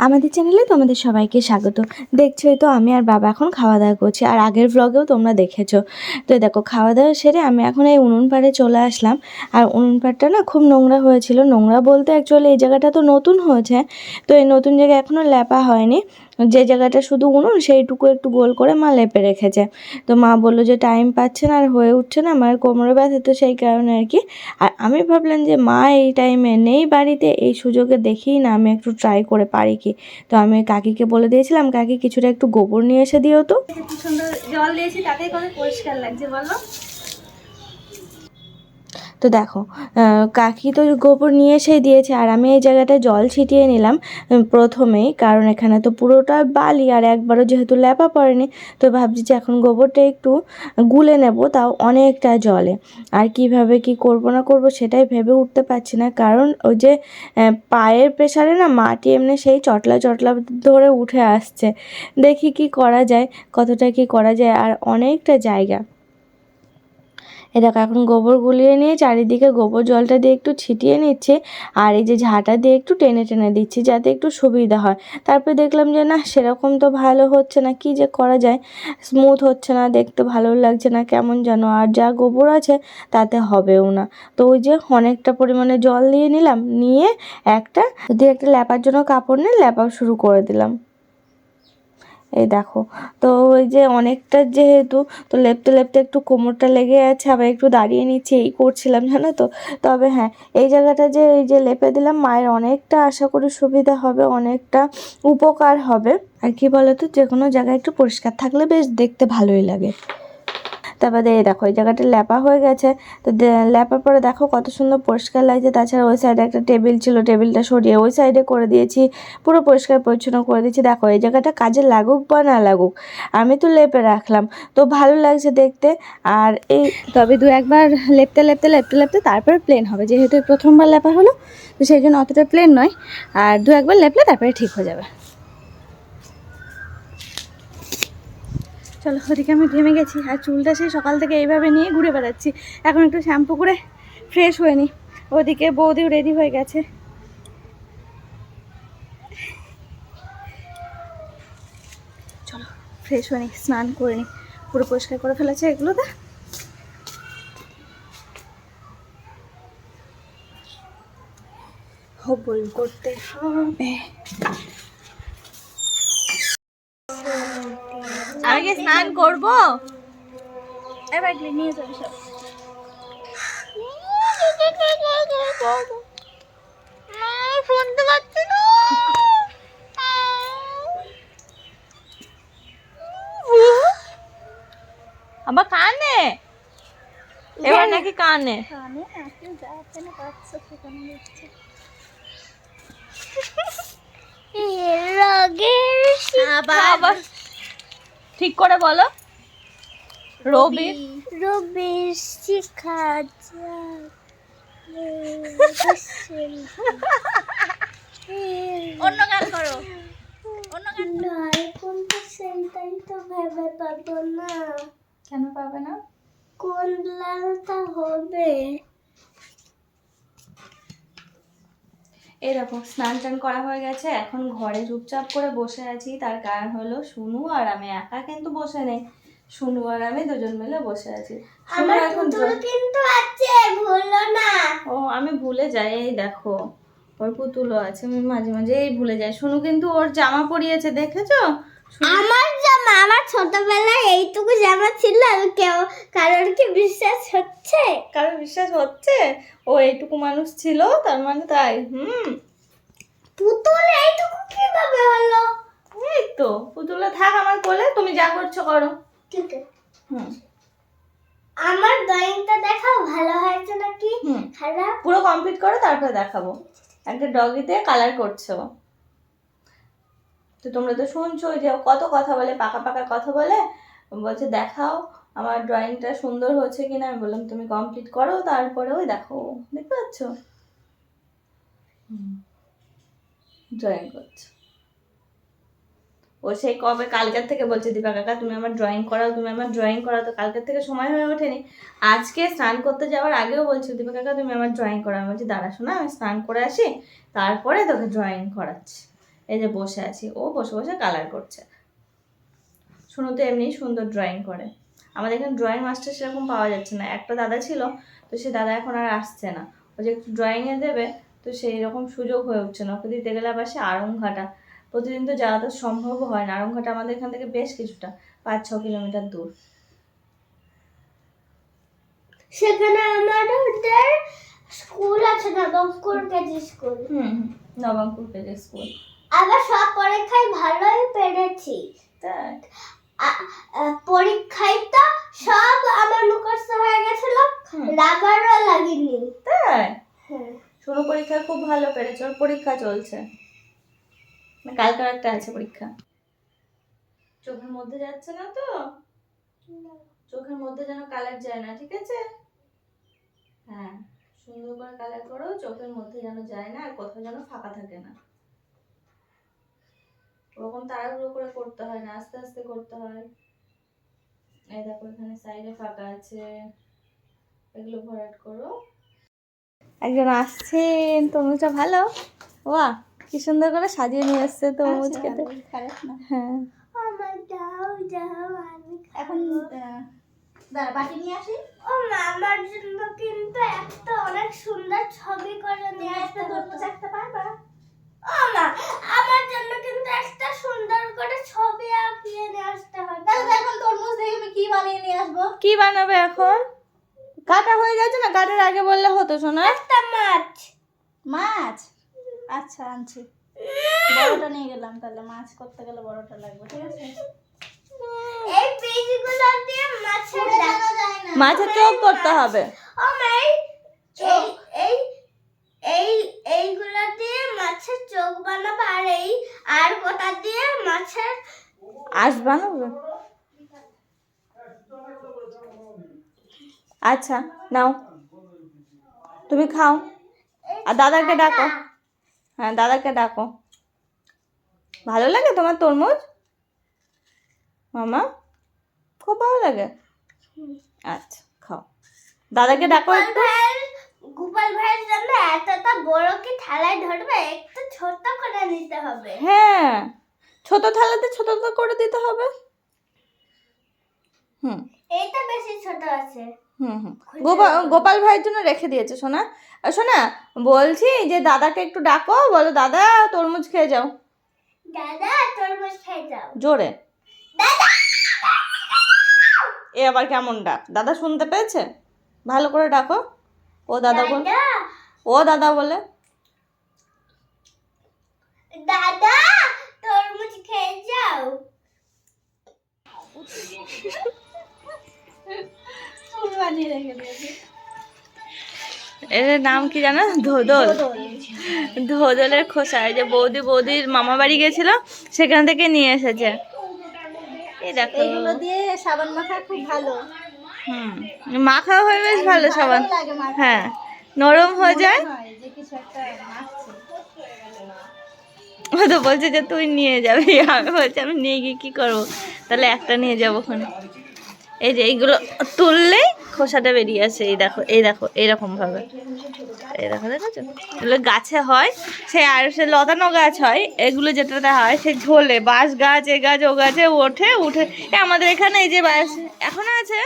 আমাদের চ্যানেলে তোমাদের সবাইকে স্বাগত। দেখছোই তো আমি আর বাবা এখন খাওয়া দাওয়া করছি, আর আগের ব্লগেও তোমরা দেখেছো। তো দেখো খাওয়া দাওয়া সেরে আমি এখন এই উনুন পাড়ে চলে আসলাম। আর উনুন পাড়টা না খুব নোংরা হয়েছিল। নোংরা বলতে অ্যাকচুয়ালি এই জায়গাটা তো নতুন হয়েছে, তো এই নতুন জায়গায় এখনও লেপা হয়নি। যে জায়গাটা শুধু উনুন সেইটুকু একটু গোল করে মা লেপে রেখেছে। তো মা বললো যে টাইম পাচ্ছে না আর হয়ে উঠছে না, মায়ের কোমরে ব্যথা, তো সেই কারণে আর কি। আর আমি ভাবলাম যে মা এই টাইমে নেই বাড়িতে, এই সুযোগে দেখি না আমি একটু ট্রাই করে পারি কি। তো আমি কাকিকে বলে দিয়েছিলাম, কাকি কিছুটা একটু গোবর নিয়ে এসে দিও তো। কি সুন্দর জল দিয়েছি, তাতেই কত পরিষ্কার লাগছে বলো। তো দেখো কাকি তো গোবর নিয়ে এসেই দিয়েছে, আর আমি এই জায়গাটায় জল ছিটিয়ে নিলাম প্রথমেই, কারণ এখানে তো পুরোটা বালি আর একবারও যেহেতু ল্যাপা পড়েনি। তো ভাবছি যে এখন গোবরটা একটু গুলে নেব, তাও অনেকটা জলে। আর কিভাবে কি করব না করব সেটাই ভেবে উঠতে পারছি না, কারণ ওই যে পায়ের প্রেসারে না মাটি এমনি সেই চটলা চটলা ধরে উঠে আসছে। দেখি কি করা যায়, কতটা কি করা যায়। আর অনেকটা জায়গা, এ দেখো এখন গোবর গুলিয়ে নিয়ে চারিদিকে গোবর জলটা দিয়ে একটু ছিটিয়ে নিচ্ছে, আর এই যে ঝাঁটা দিয়ে একটু টেনে টেনে দিচ্ছি যাতে একটু সুবিধা হয়। তারপরে দেখলাম যে না, সেরকম তো ভালো হচ্ছে না, কি যে করা যায়। স্মুথ হচ্ছে না, দেখতে ভালো লাগছে না, কেমন যেন। আর যা গোবর আছে তাতে হবেও না। তো ওই যে অনেকটা পরিমাণে জল দিয়ে নিলাম, নিয়ে একটা ল্যাপার জন্য কাপড় নিয়ে ল্যাপা শুরু করে দিলাম। এই দেখো, তো ওই যে অনেকটা যেহেতু, তো লেপতে লেপতে একটু কোমরটা লেগে আছে, আবার একটু দাঁড়িয়ে নিচ্ছি, এই করছিলাম জানো তো। তবে হ্যাঁ, এই জায়গাটা যে এই যে লেপে দিলাম, মায়ের অনেকটা আশা করি সুবিধা হবে, অনেকটা উপকার হবে। আর কি বলতো, যে কোনো জায়গায় একটু পরিষ্কার থাকলে বেশ দেখতে ভালোই লাগে। তারপরে এই দেখো এই জায়গাটা ল্যাপা হয়ে গেছে। তো ল্যাপার পরে দেখো কত সুন্দর পরিষ্কার লাগছে। তাছাড়া ওই সাইডে একটা টেবিল ছিল, টেবিলটা সরিয়ে ওই সাইডে করে দিয়েছি, পুরো পরিষ্কার পরিচ্ছন্ন করে দিয়েছি। দেখো এই জায়গাটা কাজে লাগুক বা না লাগুক, আমি তো লেপে রাখলাম, তো ভালো লাগছে দেখতে। আর এই তবে দু একবার লেপতে লেপতে লেপতে লেপতে তারপরে প্লেন হবে, যেহেতু প্রথমবার লেপা হলো, তো সেই জন্য অতটা প্লেন নয়। আর দু একবার লেপলে তারপরে ঠিক হয়ে যাবে। চলো, ওদিকে আমি ঘেমে গেছি, আর চুলটা সেই সকাল থেকে এইভাবে নিয়ে ঘুরে বেড়াচ্ছি। এখন একটু শ্যাম্পু করে ফ্রেশ হয়ে নিই। ওদিকে বৌদিও রেডি হয়ে গেছে। চলো ফ্রেশ হয়ে নিই, স্নান করে নিই, পুরো পরিষ্কার করে ফেলেছে এগুলোতে। হবল করতে হবে। আমি কি স্নান করবো? এবার নিয়ে যাবে সব। শুনতে পাচ্ছি না। আবার কানে, এবার নাকি কানে কানে আপনি যাচ্ছে না, পাচ্ছে সেখানে যাচ্ছে। আবার ঠিক করে বলো। রবি রবির শিখা অন্য গান করো, অন্য গান নয়, কোনটা সেটাই তো ভেবে পাবো না। কেন পাবে না? কোন লালটা হবে? এরকম স্নান টান করা হয়ে গেছে, এখন ঘরে চুপচাপ করে বসে আছি। তার কারণ হলো শুনু আর আমি একা কিন্তু বসে নেই, শুনু আর আমি দুজন মিলে বসে আছি। আমার পুতুল কিন্তু আছে, ভুলো না। ও আমি ভুলে যাই, এই দেখো ওর পুতুলও আছে, আমি মাঝে মাঝে এই ভুলে যাই। শুনু কিন্তু ওর জামা পরিয়েছে, দেখেছো? আমার জামা, আমার ছোটবেলায় এইটুকু জামা ছিল, কেউ কারোর কি বিশ্বাস হচ্ছে? কারোর বিশ্বাস হচ্ছে? ও এইটুকু মানুষ ছিল তার মানে তাই? পুতুল এইটুকু কিভাবে হলো? এই তো পুতুলটা থাক আমার কোলে, তুমি যা করছো করো। ঠিক আছে। আমার ড্রয়িংটা দেখাও, ভালো হয়েছে নাকি খারাপ? পুরো কমপ্লিট করো তারপরে দেখাবো। একটা ডগিতে কালার করছো, তো তোমরা তো শুনছো যে কত কথা বলে, পাকা পাকা কথা বলে, বলছে দেখাও আমার ড্রয়িংটা সুন্দর হচ্ছে কিনা। আমি বললাম তুমি কমপ্লিট করো তারপরে ওই দেখো, দেখতে পাচ্ছ ড্রয়িং করছো। ও সেই কবে কালকের থেকে বলছে দীপা কাকা তুমি আমার ড্রয়িং করাও, তুমি আমার ড্রয়িং করাও। তো কালকের থেকে সময় হয়ে ওঠেনি। আজকে স্নান করতে যাওয়ার আগেও বলছে দীপা কাকা তুমি আমার ড্রয়িং করাও। আমি বলছি দাঁড়া শোনা, আমি স্নান করে আসি তারপরে তোকে ড্রয়িং করাচ্ছি। এই যে বসে আছি, ও বসে বসে কালার করছে। শুনো তো এমনি সুন্দর ড্রয়িং করে। আমাদের এখানে ড্রয়িং মাস্টার সেরকম পাওয়া যাচ্ছে না। একটা দাদা ছিল, তো সে দাদা এখন আর আসছে না। ও যে একটু ড্রয়িংয়ে দেবে, তো সেই রকম সুযোগ হয়ে উঠছে না। ওকে দিতে গেলে আবার সে আড়ংঘাটা, প্রতিদিন তো যাওয়া তো সম্ভব হয় না। আড়ংঘাটা আমাদের এখান থেকে বেশ কিছুটা 5-6 কিলোমিটার দূর। সেখানে আমাদের স্কুল আছে, Nabampur KG school. Nabampur KG school. আবার সব পরীক্ষায় ভালোই পেরেছি। তাই? পরীক্ষায় তো সব আমার মুখস্থ হয়ে গেছিল, রাবারও লাগেনি। তাই? হ্যাঁ। শোনো পরীক্ষায় খুব ভালো পেরেছে, ওর পরীক্ষা চলছে, কালকার একটা আছে পরীক্ষা। চোখের মধ্যে যাচ্ছে না তো, চোখের মধ্যে যেন কালার যায় না, ঠিক আছে? হ্যাঁ, সুন্দর করে কালার করো, চোখের মধ্যে যেন যায় না, আর কোথাও যেন ফাঁকা থাকে না। ওরকম তাড়াহুড়ো করে করতে হয় না, আস্তে আস্তে করতে হয়। এই দেখো এখানে সাইডে ফাঁকা আছে, এগুলো ভরাট করো। একজন আসছেন, তরমুজটা ভালো, বাহ কি সুন্দর করে সাজিয়ে নিয়ে এসছে তরমুজ খেতে। হ্যাঁ, আমার দাও দাও, আমি এখন দাঁড়া বাটি নিয়ে আসি। ও মা, আমার জন্য কিন্তু একটা অনেক সুন্দর ছবি করে নিয়ে আসতে তরমুজ একটা পারবা? ও মা, আমার জন্য কিন্তু একটা সুন্দর করে ছবি আঁকিয়ে নিয়ে আসতে হবে। তাহলে এখন তরমুজ দিয়ে আমি কি বানিয়ে নিয়ে আসবো? কি বানাবে এখন? কাটা হয়ে গেছে না, কাটার আগে বললে হতো শোনা। একটা মাছ। মাছ? আচ্ছা আনছি, বড়টা নিয়ে গেলাম। তাহলে মাছ করতে গেলে বড়টা লাগবে, ঠিক আছে? এই পিসগুলো দিয়ে মাছের জানা যায় না। মাছের চোখ করতে হবে। ও মা, এই এই এইগুলো দিয়ে মাছের চোখ বানাবো, আর গোটা দিয়ে মাছের আঁশ বানাবে। আচ্ছা নাও, তুমি খাও, আর দাদাকে ডাকো। হ্যাঁ, দাদাকে ডাকো। ভালো লাগে তোমার তরমুজ মামা? খুব ভালো লাগে। আচ্ছা খাও, দাদাকে ডাকো একটু। গোপাল ভাইয়ের জন্য এতটা বড় কি থালায় ধরবে? একটু ছোট করে নিতে হবে। হ্যাঁ, ছোট থালাতে ছোট তো করে দিতে হবে। এইটা বেশি ছোট আছে। গোপাল ভাইয়ের জন্য রেখে দিয়েছে সোনা। সোনা বলছি যে দাদাকে একটু ডাকো, বলো দাদা তরমুজ খেয়ে যাও। দাদা তরমুজ খেয়ে যাও। জোরে। দাদা এ আবার কেমন ডাক? দাদা শুনতে পেয়েছে? ভালো করে ডাকো। ও দাদা বল, ও দাদা বলে। দাদা তরমুজ খেয়ে যাও। বানিয়ে রেখে দিয়েছি। এর নাম কি জানো? ধোদল। ধোদলের খোসা। এই যে বৌদির মামা বাড়ি গেছিল, সেখান থেকে নিয়ে এসেছে। এই দেখো, এগুলো দিয়ে সাবান মাখা খুব ভালো। মাখা হয়ে বেশ ভালো সাবান। লাগে মাখা। হ্যাঁ, নরম হয়ে যায়। হয় যে কিছু একটা মাখছে। ও তো বলছে যে তুই নিয়ে যাবি, আমি বলছি আমি নিয়ে গিয়ে কি করবো, তাহলে একটা নিয়ে যাবো ওখানে। এই যে এইগুলো তুললেই খোসাটা বেরিয়ে আসে। এই দেখো এইরকম ভাবে, এই দেখো, দেখেছো? এগুলো গাছে হয়, সে আর সে লতানো গাছ হয়। এগুলো যেটাতে হয় সে ঝোলে, বাঁশ গাছ, এ গাছ ও গাছে উঠে আমাদের এখানে এই যে বাঁশ এখনো আছে।